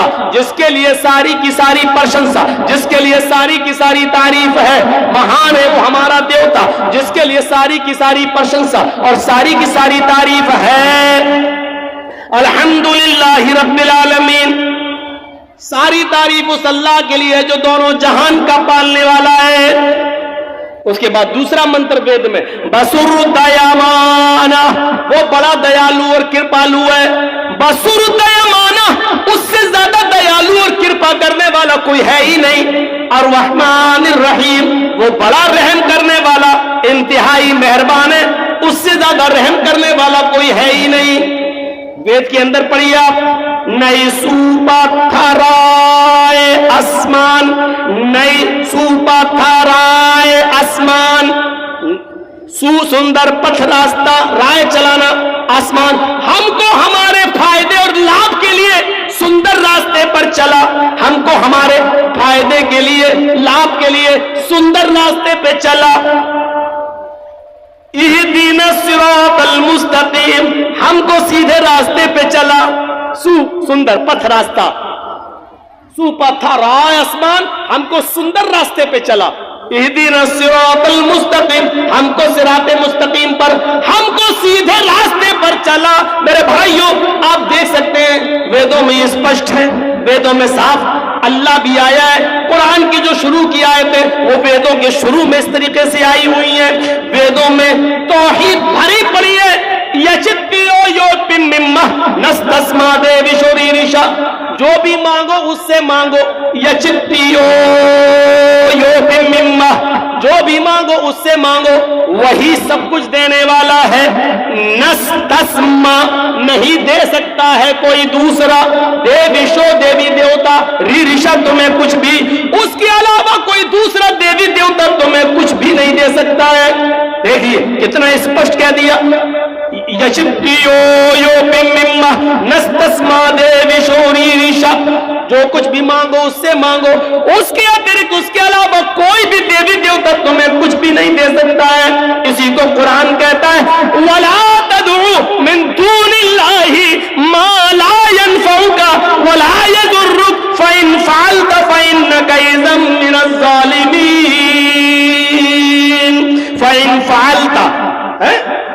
دیوتا جس کے لیے ساری کی ساری پرشنسا، جس کے لیے ساری کی ساری تعریف ہے، مہان ہے وہ ہمارا دیوتا جس کے لیے ساری کی ساری پرشنسا اور ساری کی ساری تعریف ہے۔ الحمدللہ رب العالمین، ساری تعریف اس اللہ کے لیے جو دونوں جہان کا پالنے والا ہے۔ اس کے بعد دوسرا منتر وید میں بسر دیامانا، وہ بڑا دیالو اور کرپالو ہے۔ بسر دیامانا، اس سے زیادہ دیالو اور کرپا کرنے والا کوئی ہے ہی نہیں۔ الرحمن الرحیم، وہ بڑا رحم کرنے والا انتہائی مہربان ہے، اس سے زیادہ رحم کرنے والا کوئی ہے ہی نہیں۔ وید کے اندر پڑھیے آپ، نئی سوپا تھرائے آسمان، نئی سوپا تھرائے آسمان، سندر پتھ راستہ، رائے چلانا آسمان، ہم کو ہمارے فائدے اور لابھ کے لیے سندر راستے پر چلا، ہم کو ہمارے فائدے کے لیے لابھ کے لیے سندر راستے پہ چلا۔ اہدینا الصراط المستقیم، ہم کو سیدھے راستے پہ چلا، سندر پتھ راستہ، پتھر رائے آسمان، ہم کو سندر راستے پہ چلا۔ اہدینا الصراط المستقیم، ہم کو صراط مستقیم پر، ہم کو سیدھے راستے پر چلا۔ میرے بھائیوں آپ دیکھ سکتے ہیں ویدوں میں یہ اسپشٹ ہے، ویدوں میں صاف اللہ بھی آیا ہے۔ قرآن کی جو شروع کی آیتیں وہ ویدوں کے شروع میں اس طریقے سے آئی ہوئی ہیں۔ ویدوں میں توحید بھری پڑی ہے۔ یچتیو یوپم ممہ نستسما دیوی شوریریشا، جو بھی مانگو اس سے مانگو۔ یچتیو یوپم ممہ، جو بھی مانگو اس سے مانگو، وہی سب کچھ دینے والا ہے۔ نستسما، نہیں دے سکتا ہے کوئی دوسرا۔ دیویشو، دیوی دیوتا، ریریشا، تمہیں کچھ بھی اس کے علاوہ کوئی دوسرا دیوی دیوتا تمہیں کچھ بھی نہیں دے سکتا ہے۔ دیکھیے کتنا اسپشٹ کہہ دیا، یشتیو یوپم ممہ نستسما دیویشو ریریشا، جو کچھ بھی مانگو اس سے مانگو، اس کے اترک اس کے علاوہ کوئی بھی دیوی دیوتا تمہیں کچھ بھی نہیں دے سکتا ہے۔ اسی کو قرآن کہتا ہے وَلَا تَدْعُوا مِن دُونِ اللَّهِ مَا لَا يَنفَعُكَ وَلَا يَضُرُّكَ فَإِن فَعَلْتَ فَإِنَّكَ إِذًا مِّنَ الظَّالِمِينَ۔ فَإِن فَعَلْتَ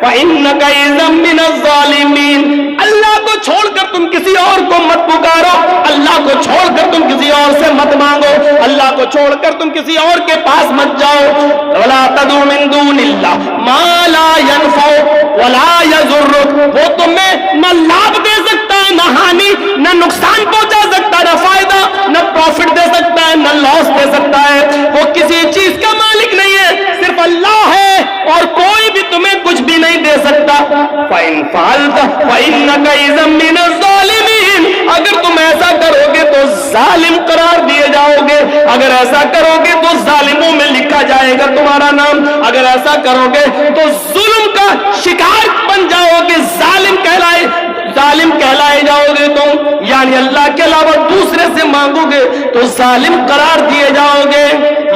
فَإِنَّكَ إِذًا مِّنَ الظَّالِمِينَ، اللہ کو چھوڑ کر تم کسی اور کو مت پکارو، اللہ کو چھوڑ کر تم کسی اور سے مت مانگو، اللہ کو چھوڑ کر تم کسی اور کے پاس مت جاؤ۔ وَلَا تَدْعُوا مِن دُونِ اللَّهِ مَا لَا يَنفَعُكَ وَلَا يَضُرُّكَ، وہ تمہیں نہ لابھ دے سکتا ہے، نہ ہانی، نہ نقصان پہنچا سکتا ہے، نہ فائدہ، نہ پروفٹ دے سکتا ہے، نہ لاس دے سکتا ہے۔ وہ کسی چیز کا مالک نہیں ہے، صرف اللہ ہے، اور کوئی بھی تمہیں کچھ بھی نہیں دے سکتا۔ فَإِن فَعَلْتَ فَإِنَّكَ إِذًا مِّنَ الظَّالِمِينَ، اگر تم ایسا کرو گے تو ظالم قرار دیے جاؤ گے، اگر ایسا کرو گے تو ظالموں میں لکھا جائے گا تمہارا نام، اگر ایسا کرو گے تو ظلم کا شکار بن جاؤ گے، ظالم کہلائے جاؤ گے تم، یعنی اللہ کے علاوہ دوسرے سے مانگو گے تو ظالم قرار دیے جاؤ گے۔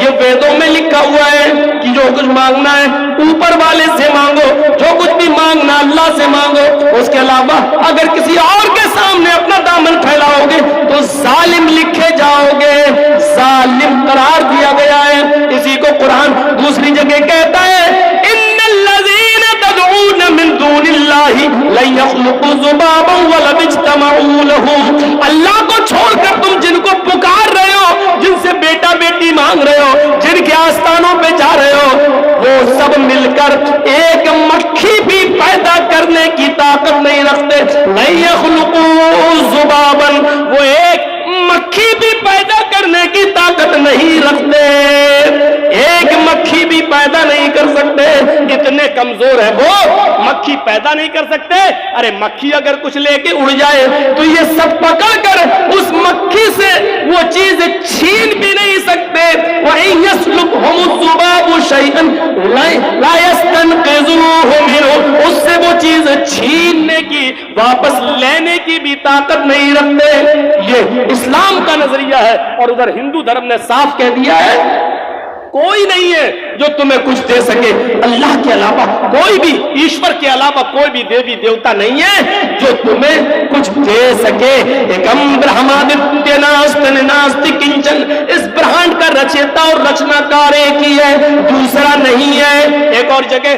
یہ ویدوں میں لکھا ہوا ہے کہ جو کچھ مانگنا ہے اوپر والے سے مانگو، جو کچھ بھی مانگنا اللہ سے مانگو، اس کے علاوہ اگر کسی اور کے سامنے اپنا دامن پھیلاؤ گے تو ظالم لکھے جاؤ گے، ظالم قرار دیا گیا ہے۔ اسی کو قرآن دوسری جگہ کہتا ہے ان الذین تدعون من دون اللہ لن یخلقوا ذبابا ولو اجتمعوا له، اللہ کو چھوڑ کر تم جن کو پکار رہے ہو، جن سے بیٹا بیٹی مانگ رہے ہو، جن کے آستانوں پہ جا رہے ہو، وہ سب مل کر ایک مکھی بھی پیدا کرنے کی طاقت نہیں رکھتے۔ لن یخلقوا ذبابا، وہ ایک مکھی بھی پیدا کرنے کی طاقت نہیں رکھتے، ایک مکھی بھی پیدا نہیں کر سکتے، اتنے کمزور ہے وہ، مکھی پیدا نہیں کر سکتے۔ ارے مکھی اگر کچھ لے کے اڑ جائے تو یہ سب پکڑ کر اس مکھی سے وہ چیز چھین بھی نہیں سکتے۔ وَإِن يَسْلُبْهُمُ الذُّبَابُ شَيْئًا لَا يَسْتَنقِذُوهُ مِنْهُ، اس سے وہ چیز چھیننے کی، واپس لینے کی بھی طاقت نہیں رکھتے۔ یہ اسلام کا نظریہ ہے، اور ادھر ہندو دھرم نے صاف کہہ دیا ہے کوئی نہیں ہے جو تمہیں کچھ دے سکے اللہ کے علاوہ، کوئی بھی ایشور کے علاوہ کوئی بھی دیوی دیوتا نہیں ہے جو تمہیں کچھ دے سکے۔ ایکم برہمادتیہ ناستی ناستی کنچن، اس برہانڈ کا رچیتا اور رچنا کار ایک ہی ہے، دوسرا نہیں ہے۔ ایک اور جگہ